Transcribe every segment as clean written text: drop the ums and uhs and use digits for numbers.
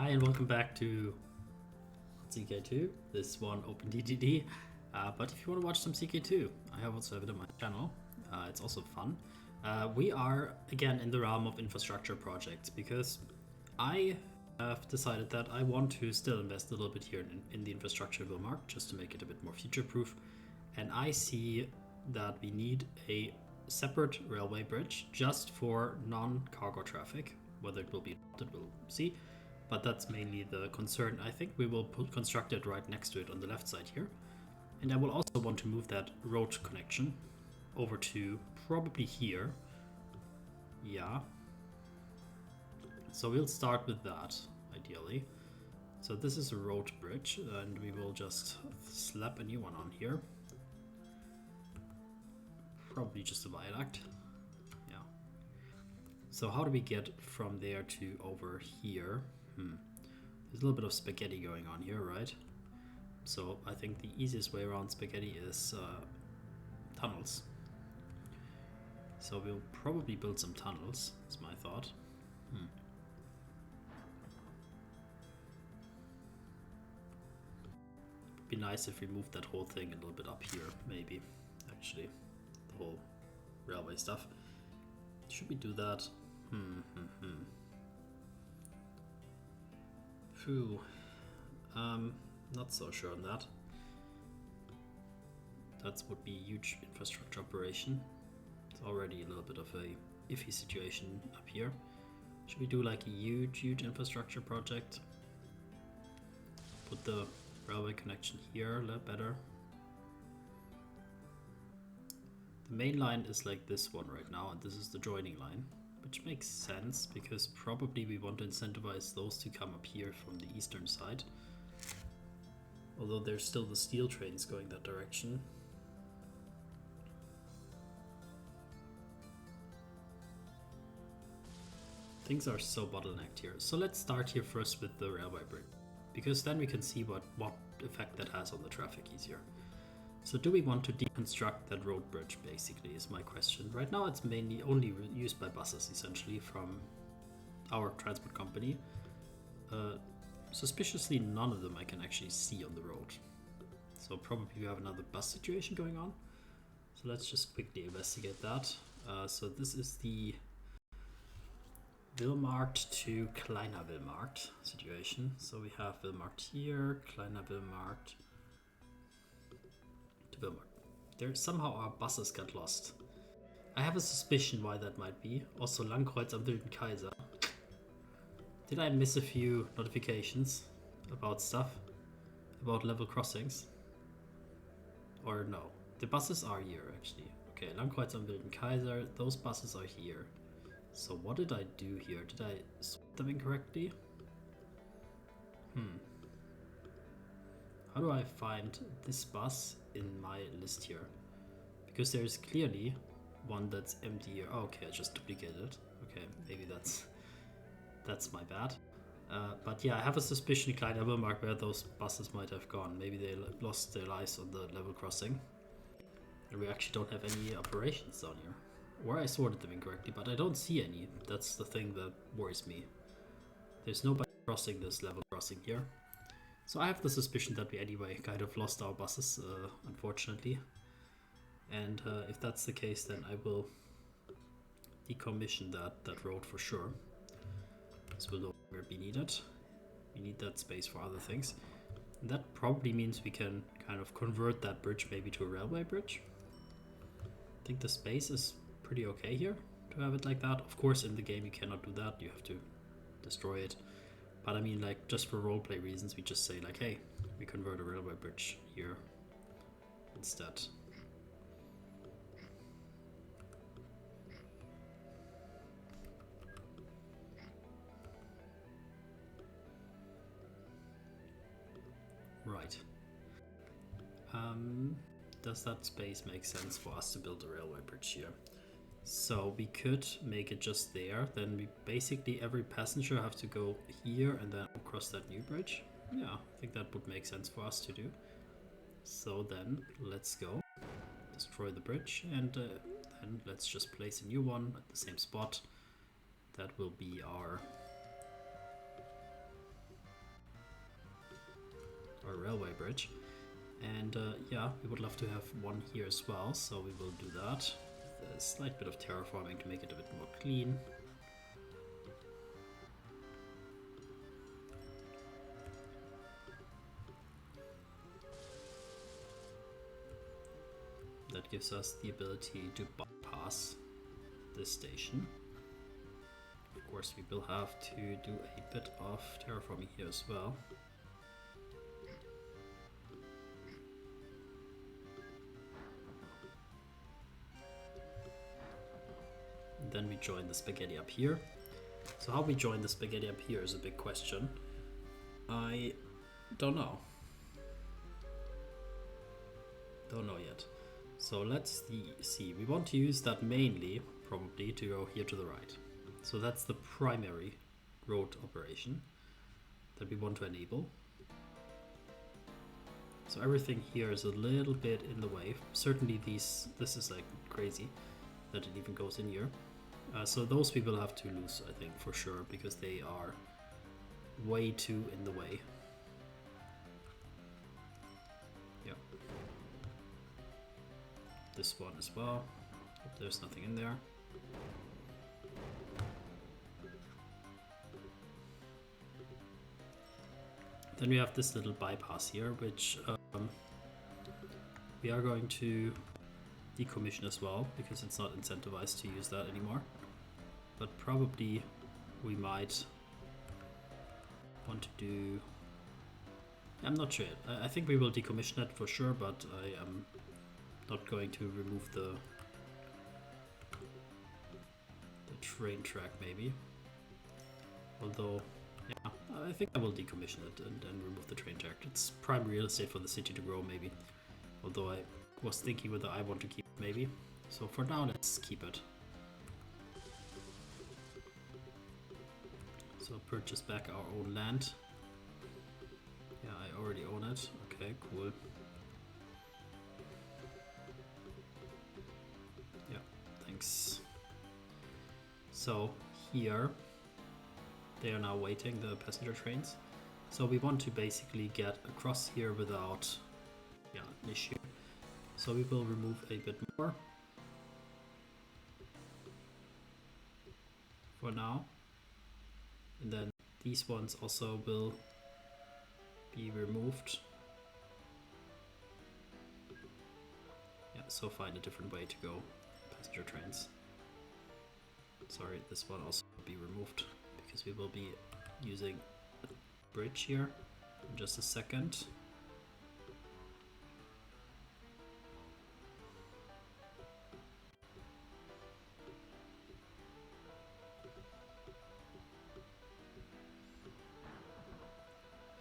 Hi and welcome back to CK2, this one OpenTTD. But if you want to watch some CK2, I also have it on my channel. It's also fun. We are again in the realm of infrastructure projects because I have decided that I want to still invest a little bit here in the infrastructure Villmarkt just to make it a bit more future-proof. And I see that we need a separate railway bridge just for non-cargo traffic. Whether it will be adopted, we'll see. But that's mainly the concern. I think we will construct it right next to it on the left side here. And I will also want to move that road connection over to probably here. Yeah. So we'll start with that, ideally. So this is a road bridge, and we will just slap a new one on here. Probably just a viaduct. Yeah. So how do we get from there to over here? There's a little bit of spaghetti going on here, right? So I think the easiest way around spaghetti is tunnels. So we'll probably build some tunnels, is my thought. It'd be nice if we moved that whole thing a little bit up here, maybe, actually. The whole railway stuff. Should we do that? Phew. Not so sure on that. That would be a huge infrastructure operation. It's already a little bit of a iffy situation up here. Should we do like a huge infrastructure project? Put the railway connection here a little better. The main line is like this one right now, and this is the joining line, which makes sense because probably we want to incentivize those to come up here from the eastern side. Although there's still the steel trains going that direction. Things are so bottlenecked here. So let's start here first with the railway bridge, because then we can see what effect that has on the traffic easier. So do we want to deconstruct that road bridge, basically, is my question. Right now it's mainly only used by buses, essentially, from our transport company. Suspiciously, none of them I can actually see on the road. So probably we have another bus situation going on. So let's just quickly investigate that. So this is the Villmarkt to Kleiner Villmarkt situation. So we have Villmarkt here, Kleiner Villmarkt to Villmarkt. There somehow our buses got lost. I have a suspicion why that might be. Also Langkreuz am Wilden Kaiser. Did I miss a few notifications about stuff? About level crossings? Or no? The buses are here actually. Okay, Langkreuz am Wilden Kaiser, those buses are here. So what did I do here? Did I sort them incorrectly? How do I find this bus in my list here? Because there's clearly one that's empty here. Oh, okay, I just duplicated it. Okay, maybe that's my bad. But yeah, I have a suspicion Kleiner Villmarkt where those buses might have gone. Maybe they lost their lives on the level crossing. And we actually don't have any operations down here. Or I sorted them incorrectly, but I don't see any. That's the thing that worries me. There's nobody crossing this level crossing here. So I have the suspicion that we anyway kind of lost our buses, unfortunately. And if that's the case, then I will decommission that road for sure. This will no longer be needed. We need that space for other things. And that probably means we can kind of convert that bridge maybe to a railway bridge. I think the space is pretty okay here to have it like that. Of course, in the game you cannot do that. You have to destroy it. But I mean, like, just for roleplay reasons, we just say like, hey, we convert a railway bridge here instead. Right. Does that space make sense for us to build a railway bridge here? So we could make it just there. Then we basically every passenger have to go here and then across that new bridge. Yeah, I think that would make sense for us to do. So then let's go destroy the bridge and then let's just place a new one at the same spot. That will be our bridge. And yeah, we would love to have one here as well, so we will do that. A slight bit of terraforming to make it a bit more clean. That gives us the ability to bypass this station. Of course, we will have to do a bit of terraforming here as well. And then we join the spaghetti up here. So how we join the spaghetti up here is a big question. I don't know. Don't know yet. So let's see. We want to use that mainly, probably, to go here to the right. So that's the primary road operation that we want to enable. So everything here is a little bit in the way. Certainly this is like crazy that it even goes in here. So those we will have to lose, I think, for sure, because they are way too in the way. Yeah. This one as well. Hope there's nothing in there. Then we have this little bypass here, which we are going to decommission as well, because it's not incentivized to use that anymore. But probably we might want to do... I'm not sure. I think we will decommission it for sure, but I am not going to remove the train track maybe. Although, yeah, I think I will decommission it and remove the train track. It's prime real estate for the city to grow maybe. Although I was thinking whether I want to keep it maybe. So for now, let's keep it. So purchase back our own land. Yeah, I already own it. Okay, cool. Yeah, thanks. So here, they are now waiting, the passenger trains. So we want to basically get across here without an issue. So we will remove a bit more for now. And then these ones also will be removed. Yeah, so find a different way to go, passenger trains. Sorry, this one also will be removed because we will be using a bridge here in just a second.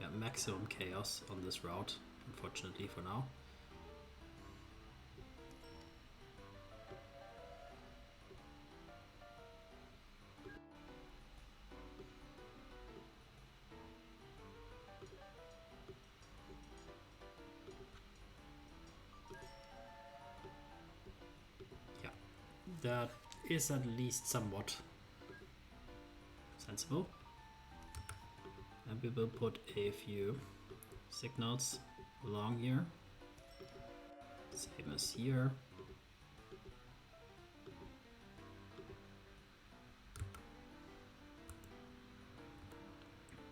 Yeah, maximum chaos on this route, unfortunately for now. That is at least somewhat sensible. And we will put a few signals along here. Same as here.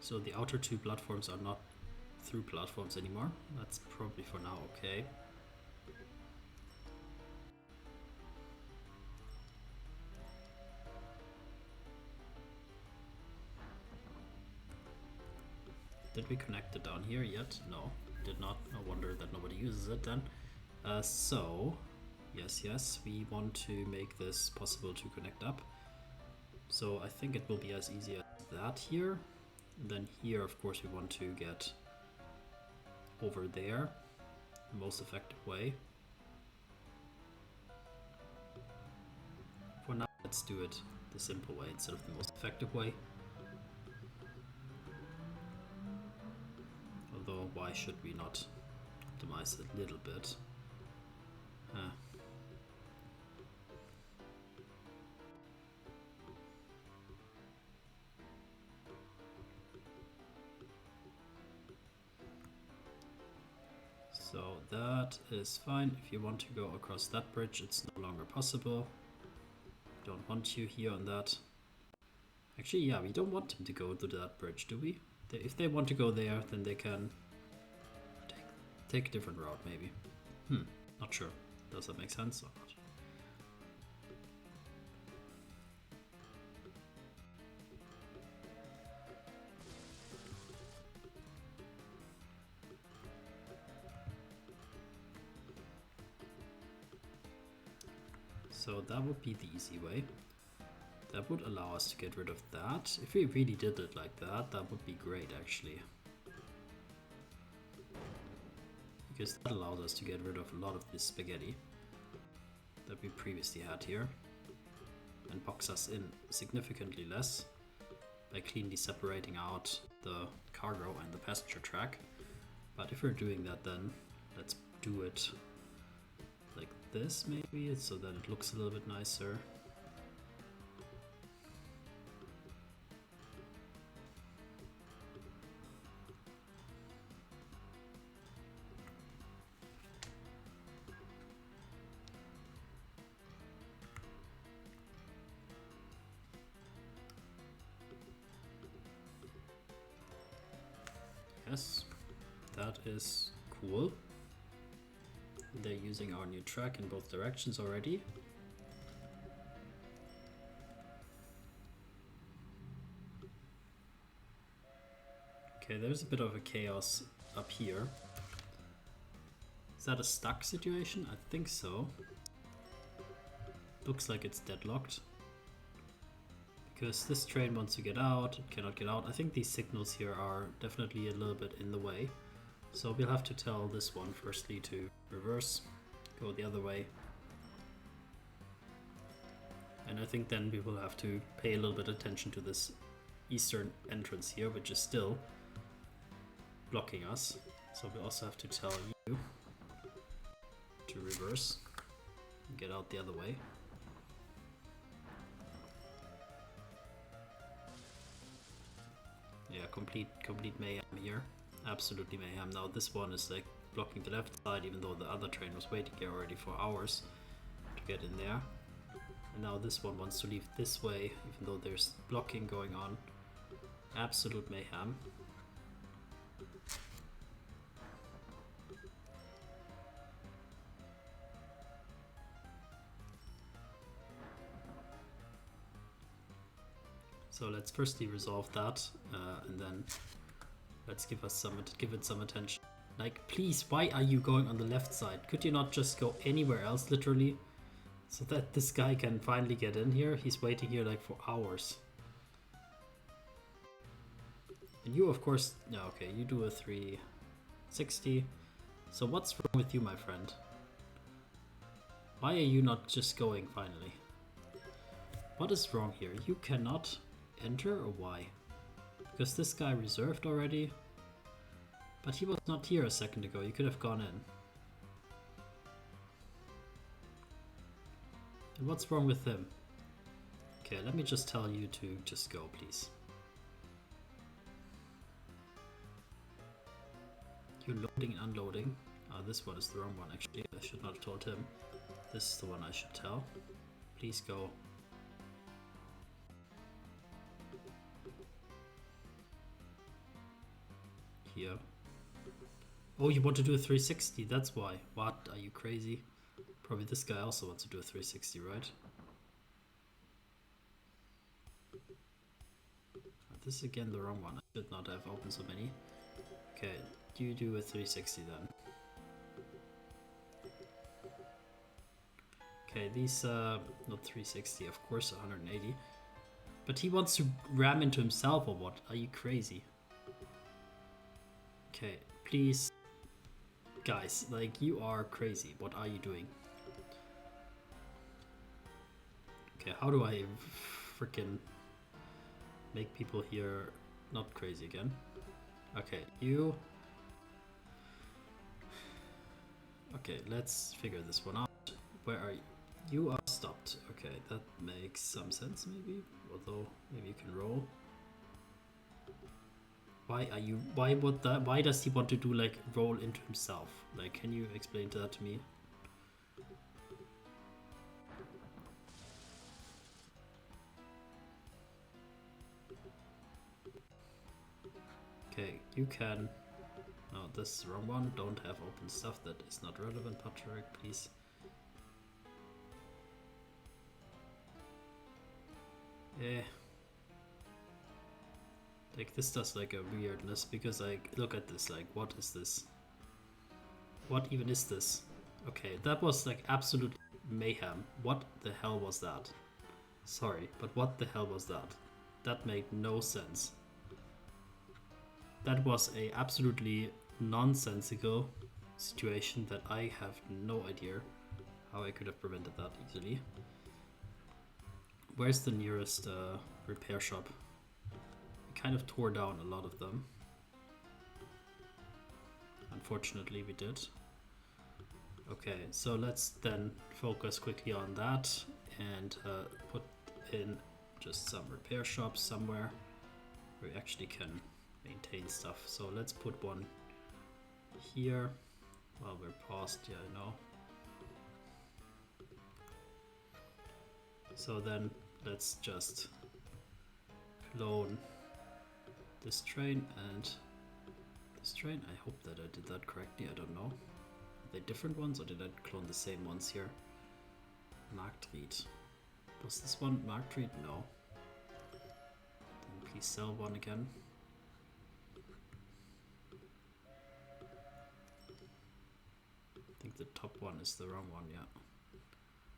So the outer two platforms are not through platforms anymore. That's probably for now okay. Did we connect it down here yet? No, did not. No wonder that nobody uses it then. So, yes, we want to make this possible to connect up. So I think it will be as easy as that here. And then here, of course, we want to get over there the most effective way. For now, let's do it the simple way instead of the most effective way. Although, why should we not optimize it a little bit? So that is fine. If you want to go across that bridge, it's no longer possible. Don't want you here on that. Actually, yeah, we don't want them to go to that bridge, do we? If they want to go there, then they can take a different route, maybe. Not sure. Does that make sense or not? So that would be the easy way. That would allow us to get rid of that. If we really did it like that, that would be great actually. Because that allows us to get rid of a lot of this spaghetti that we previously had here. And box us in significantly less by cleanly separating out the cargo and the passenger track. But if we're doing that, then let's do it like this maybe, so that it looks a little bit nicer. Yes, that is cool. They're using our new track in both directions already. Okay, there's a bit of a chaos up here. Is that a stuck situation? I think so. Looks like it's deadlocked. Because this train wants to get out, it cannot get out. I think these signals here are definitely a little bit in the way. So we'll have to tell this one firstly to reverse, go the other way. And I think then we will have to pay a little bit of attention to this eastern entrance here, which is still blocking us. So we also have to tell you to reverse and get out the other way. Yeah, complete mayhem here. Absolutely mayhem. Now this one is like blocking the left side, even though the other train was waiting here already for hours to get in there. And now this one wants to leave this way, even though there's blocking going on. Absolute mayhem. So let's firstly resolve that, and then let's give it some attention. Like, please, why are you going on the left side? Could you not just go anywhere else, literally? So that this guy can finally get in here. He's waiting here like for hours. And you, of course, no, okay, you do a 360. So what's wrong with you, my friend? Why are you not just going finally? What is wrong here? You cannot enter, or why? Because this guy reserved already. But he was not here a second ago. You could have gone in. And what's wrong with him? Okay, let me just tell you to just go, please. You're loading and unloading. This one is the wrong one, actually. I should not have told him. This is the one I should tell. Please go. Here. Oh, you want to do a 360, that's why. What? Are you crazy? Probably this guy also wants to do a 360, right? This is again the wrong one. I should not have opened so many. Okay, you do a 360 then. Okay, these, not 360, of course 180. But he wants to ram into himself or what? Are you crazy? Okay, please. Guys, like, you are crazy. What are you doing? Okay, how do I freaking make people here not crazy again? Okay, you... Okay, let's figure this one out. Where are you? You are stopped. Okay, that makes some sense maybe. Although, maybe you can roll. Why are you? Why would that? Why does he want to do like roll into himself? Like, can you explain that to me? Okay, you can. No, this is the wrong one. Don't have open stuff that is not relevant, Patrick, please. Eh. Like, this does like a weirdness, because like, look at this, like, what is this? What even is this? Okay, that was like absolute mayhem. What the hell was that? Sorry, but what the hell was that? That made no sense. That was a absolutely nonsensical situation that I have no idea how I could have prevented that easily. Where's the nearest repair shop? We kind of tore down a lot of them. Unfortunately, we did. Okay, so let's then focus quickly on that and put in just some repair shops somewhere where we actually can maintain stuff. So let's put one here while we're paused. Yeah, I know. So then let's just clone this train and this train. I hope that I did that correctly. I don't know. Are they different ones or did I clone the same ones here? Marktreed. Was this one Marktreed? No. Then please sell one again. I think the top one is the wrong one, yeah.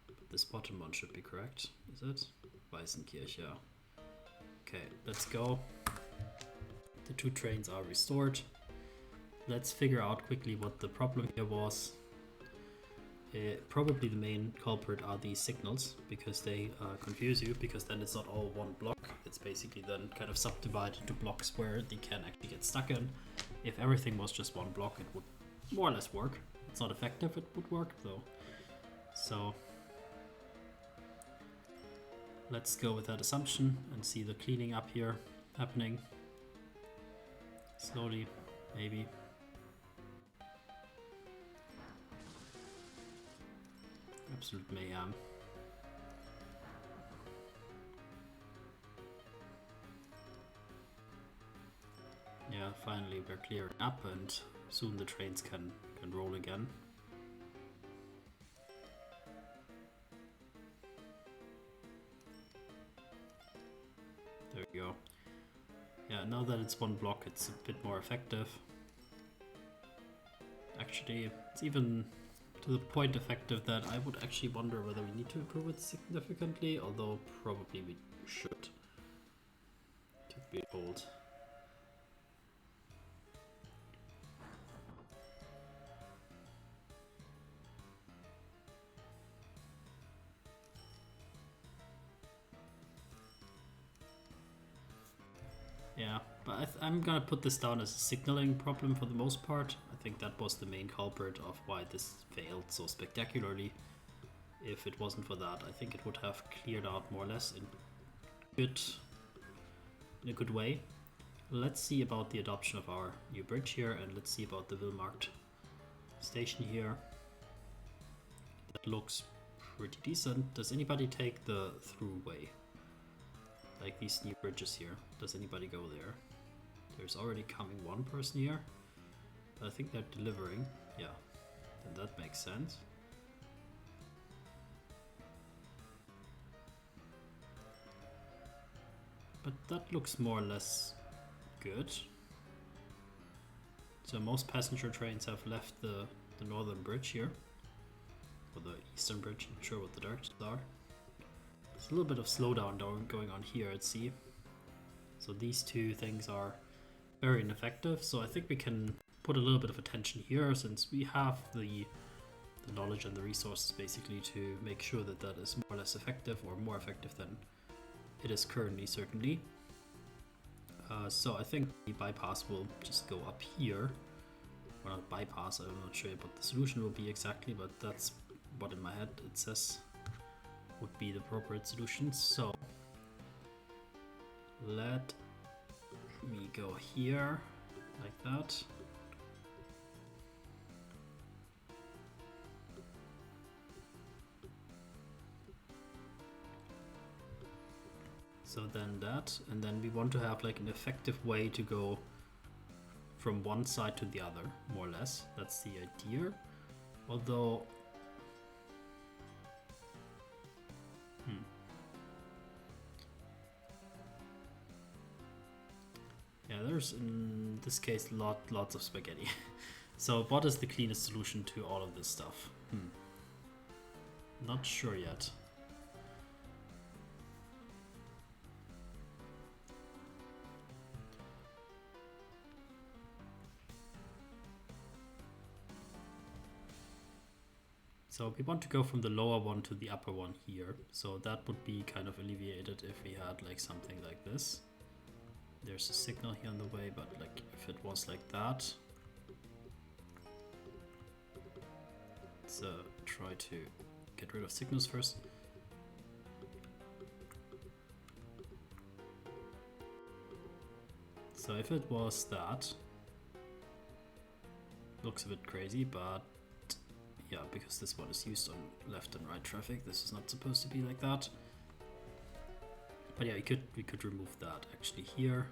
But this bottom one should be correct, is it? Weißenkirch, yeah. Okay, let's go. The two trains are restored. Let's figure out quickly what the problem here was. Probably the main culprit are these signals, because they confuse you, because then it's not all one block. It's basically then kind of subdivided into blocks where they can actually get stuck in. If everything was just one block, it would more or less work. It's not effective, it would work though. So let's go with that assumption and see the cleaning up here happening. Slowly, maybe. Absolute mayhem. Yeah, finally we're clearing up and soon the trains can roll again. There we go. Yeah, now that it's one block, it's a bit more effective. Actually, it's even to the point effective that I would actually wonder whether we need to improve it significantly, although probably we should. To be told. Yeah, but I'm gonna put this down as a signaling problem for the most part. I think that was the main culprit of why this failed so spectacularly. If it wasn't for that, I think it would have cleared out more or less in a good way. Let's see about the adoption of our new bridge here, and let's see about the Villmarkt station here. That looks pretty decent. Does anybody take the throughway? Like these new bridges here. Does anybody go there? There's already coming one person here. But I think they're delivering. Yeah, then that makes sense. But that looks more or less good. So most passenger trains have left the northern bridge here. Or the eastern bridge, not sure what the directions are. There's a little bit of slowdown going on here at sea. So these two things are very ineffective. So I think we can put a little bit of attention here, since we have the knowledge and the resources basically to make sure that that is more or less effective, or more effective than it is currently, certainly. So I think the bypass will just go up here. Well, not bypass, I'm not sure what the solution will be exactly, but that's what in my head it says would be the appropriate solution. So let me go here, like that. So then that, and then we want to have like an effective way to go from one side to the other, more or less. That's the idea. Although, yeah, there's in this case lots of spaghetti. So what is the cleanest solution to all of this stuff? Not sure yet. So we want to go from the lower one to the upper one here. So that would be kind of alleviated if we had like something like this. There's a signal here on the way, but like if it was like that. Let's try to get rid of signals first. So if it was that, looks a bit crazy, but yeah, because this one is used on left and right traffic, this is not supposed to be like that. But yeah, we could remove that actually here.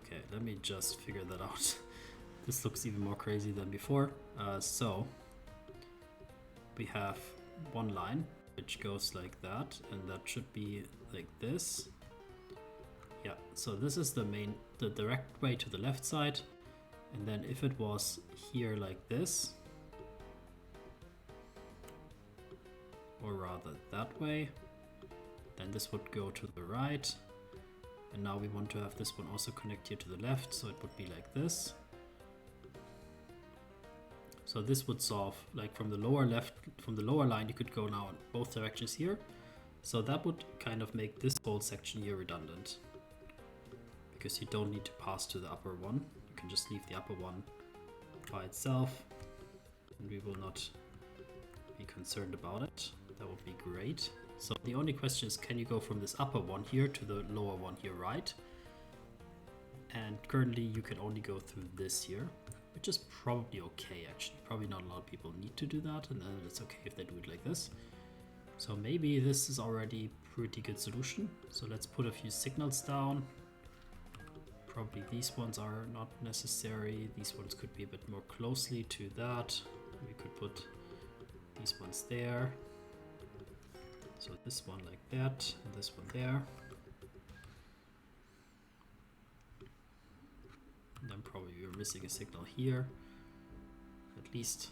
Okay, let me just figure that out. This looks even more crazy than before. So we have one line which goes like that, and that should be like this. Yeah, so this is the direct way to the left side. And then if it was here like this, or rather that way, then this would go to the right. And now we want to have this one also connect here to the left, so it would be like this. So this would solve, like from the lower line, you could go now in both directions here. So that would kind of make this whole section here redundant, because you don't need to pass to the upper one. You can just leave the upper one by itself, and we will not be concerned about it. That would be great. So the only question is, can you go from this upper one here to the lower one here, right? And currently you can only go through this here, which is probably okay actually. Probably not a lot of people need to do that, and then it's okay if they do it like this. So maybe this is already a pretty good solution. So let's put a few signals down. Probably these ones are not necessary. These ones could be a bit more closely to that. We could put these ones there. So this one like that, and this one there. And then probably we're missing a signal here, at least.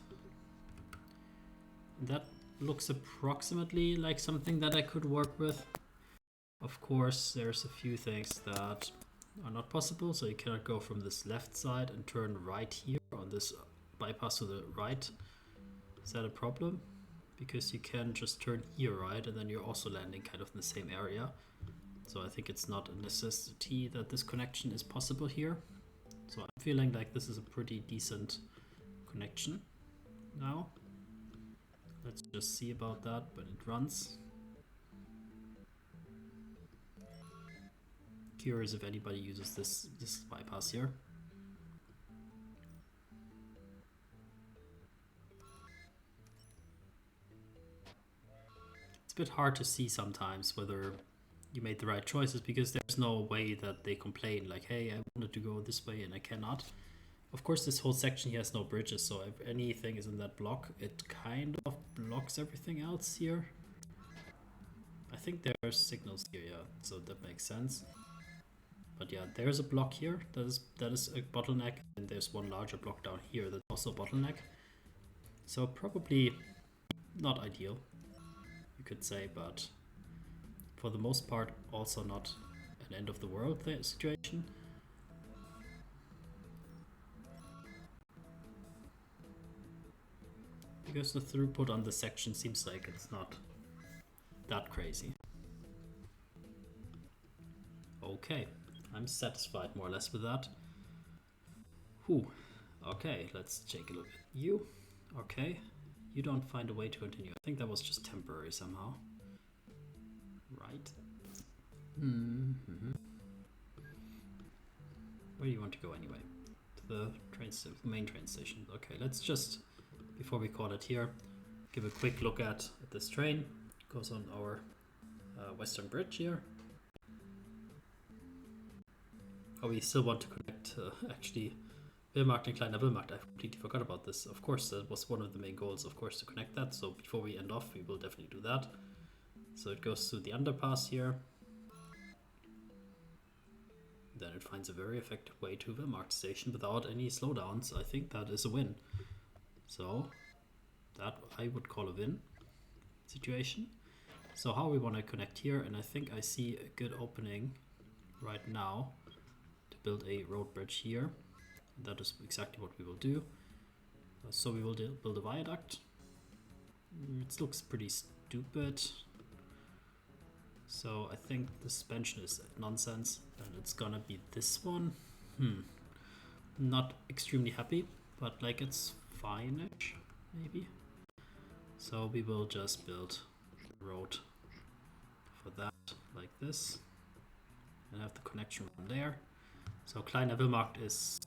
And that looks approximately like something that I could work with. Of course, there's a few things that are not possible, so you cannot go from this left side and turn right here on this bypass to the right. Is that a problem? Because you can just turn here right, and then you're also landing kind of in the same area. So I think it's not a necessity that this connection is possible here. So I'm feeling like this is a pretty decent connection now. Let's just see about that when it runs. Curious if anybody uses this bypass here. It's a bit hard to see sometimes whether you made the right choices, because there's no way that they complain like, hey, I wanted to go this way and I cannot. Of course, this whole section here has no bridges, so if anything is in that block, it kind of blocks everything else here. I think there are signals here, yeah, so that makes sense. But yeah, there's a block here that is a bottleneck, and there's one larger block down here that's also a bottleneck. So probably not ideal, you could say, but for the most part also not an end of the world situation. Because the throughput on the section seems like it's not that crazy. Okay, I'm satisfied more or less with that. Whew. Okay, let's take a look at you. Okay, You don't find a way to continue. I think that was just temporary somehow. Right. Mm-hmm. Where do you want to go anyway? To the main train station. Okay, let's just, before we call it here, give a quick look at this train. It goes on our western bridge here. Oh, we still want to connect, actually, Villmarkt and Kleiner Villmarkt. I completely forgot about this. Of course, that was one of the main goals, of course, to connect that. So before we end off, we will definitely do that. So it goes through the underpass here. Then it finds a very effective way to Villmarkt station without any slowdowns. I think that is a win. So that I would call a win situation. So how we want to connect here, and I think I see a good opening right now to build a road bridge here. That is exactly what we will do. So we will build a viaduct. It looks pretty stupid. So I think the suspension is nonsense, and it's gonna be this one. Not extremely happy, but like it's fine-ish, maybe. So we will just build a road for that, like this, and have the connection from there. So Kleiner Villmarkt is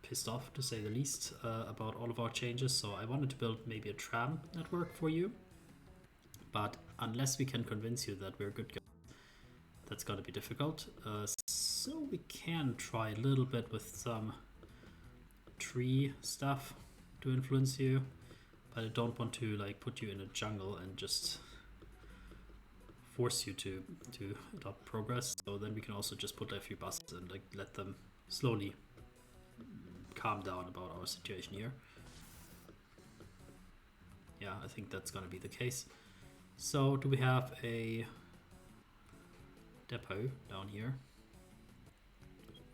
pissed off, to say the least, about all of our changes. So I wanted to build maybe a tram network for you, but unless we can convince you that we're good guys, that's gonna be difficult. So we can try a little bit with some tree stuff to influence you, but I don't want to like put you in a jungle and just force you to adopt progress. So then we can also just put a few buses and like let them slowly calm down about our situation here. Yeah, I think that's gonna be the case. So do we have a depot down here?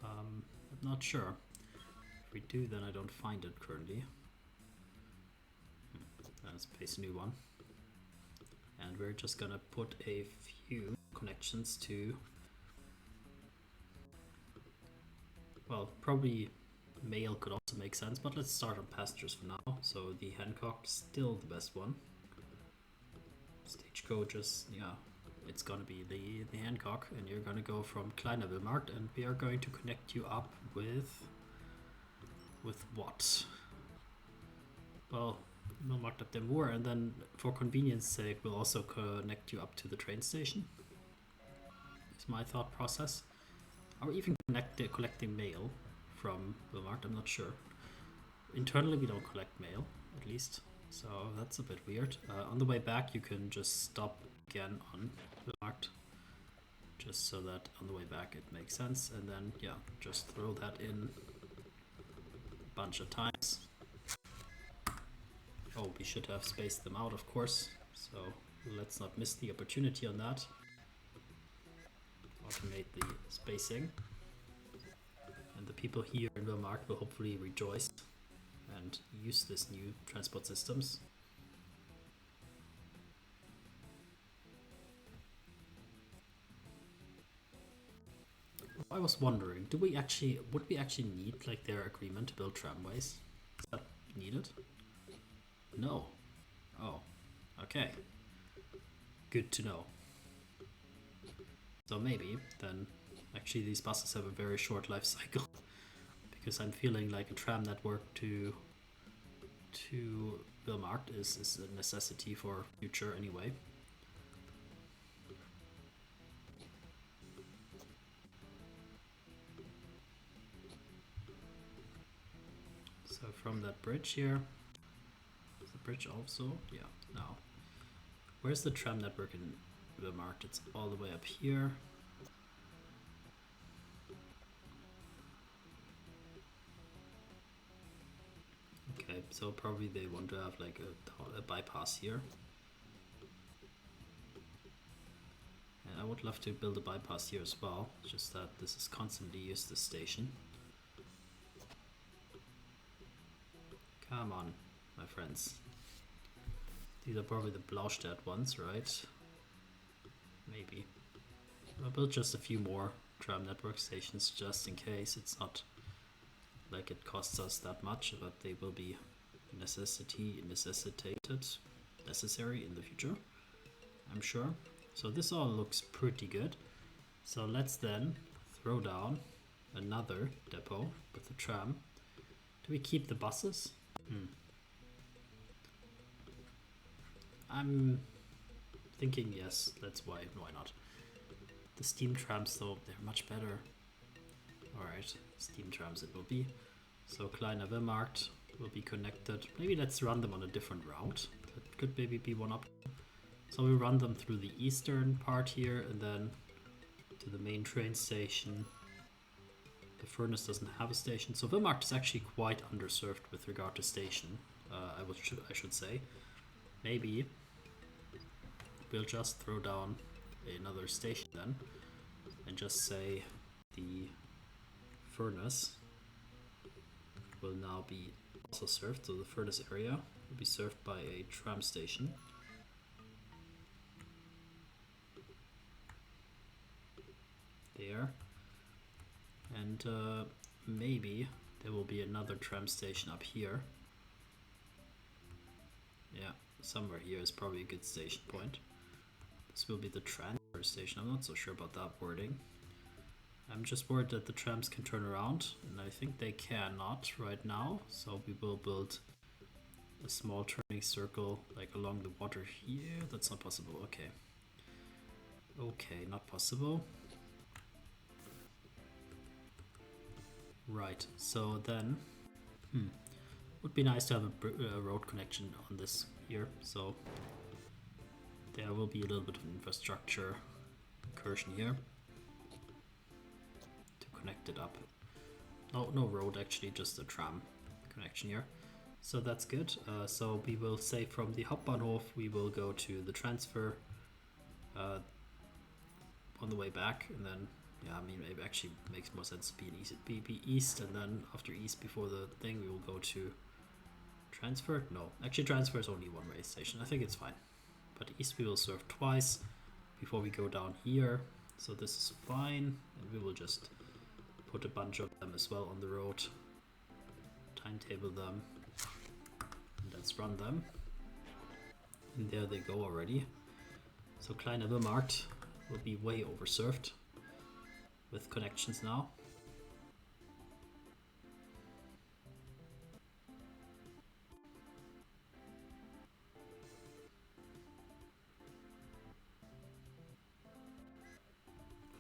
I'm not sure. If we do, then I don't find it currently. Let's place a new one. And we're just gonna put a few connections to, well, probably mail could also make sense, but let's start on passengers for now. So the Hancock is still the best one. Stagecoaches, yeah, it's gonna be the Hancock, and you're gonna go from Kleiner Villmarkt, and we are going to connect you up with what? Well, Villmarkt up dem Moor, and then for convenience sake, we'll also connect you up to the train station. Is my thought process. Or even collecting mail from Villmarkt, I'm not sure. Internally, we don't collect mail, at least. So that's a bit weird. On the way back, you can just stop again on Villmarkt, just so that on the way back it makes sense. And then, yeah, just throw that in a bunch of times. Oh, we should have spaced them out, of course. So let's not miss the opportunity on that. Automate the spacing. And the people here in Villmarkt will hopefully rejoice and use this new transport systems. I was wondering, would we actually need like their agreement to build tramways? Is that needed? No. Oh, okay. Good to know. So maybe then actually these buses have a very short life cycle, because I'm feeling like a tram network to Villmarkt is a necessity for future anyway. So from that bridge here, is the bridge also? Yeah, no. Where's the tram network in Villmarkt? It's all the way up here. Okay, so probably they want to have like a bypass here. And I would love to build a bypass here as well, just that this is constantly used this station. Come on, my friends. These are probably the Blaustadt ones, right? Maybe. I'll build just a few more tram network stations just in case. It's not like it costs us that much, but they will be necessary in the future, I'm sure. So this all looks pretty good. So let's then throw down another depot with the tram. Do we keep the buses? I'm thinking yes, why not? The steam trams though, they're much better. Alright, steam trams it will be. So Kleiner Villmarkt will be connected. Maybe let's run them on a different route. That could maybe be one option. So we run them through the eastern part here and then to the main train station. The furnace doesn't have a station, so Villmarkt is actually quite underserved with regard to station. I should say. Maybe we'll just throw down another station then, and just say the furnace will now be also served. So the furnace area will be served by a tram station. There. And maybe there will be another tram station up here. Yeah, somewhere here is probably a good station point. This will be the transfer station. I'm not so sure about that wording. I'm just worried that the trams can turn around, and I think they cannot right now. So we will build a small turning circle like along the water here. That's not possible. Okay. Okay, not possible. Right, so then would be nice to have a road connection on this here, so there will be a little bit of infrastructure incursion here to connect it up. No road actually, just a tram connection here. So that's good. So we will say from the Hauptbahnhof we will go to the transfer on the way back, and then yeah, I mean, it actually makes more sense to be east, and then after east before the thing we will go to transfer. No, actually transfer is only one way station. I think it's fine. But east we will serve twice before we go down here. So this is fine, and we will just put a bunch of them as well on the road. Timetable them. And let's run them. And there they go already. So Kleiner Villmarkt will be way overserved with connections now.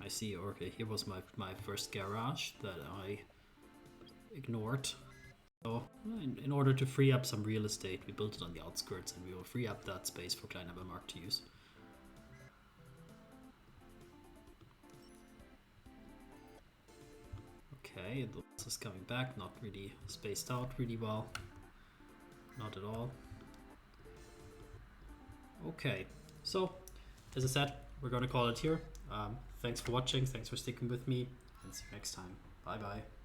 I see. Okay, here was my first garage that I ignored. So in order to free up some real estate, we built it on the outskirts, and we will free up that space for Kleiner Villmarkt to use. Okay, the bus is coming back, not really spaced out really well. Not at all. Okay, so as I said, we're going to call it here. Thanks for watching, thanks for sticking with me, and see you next time. Bye bye.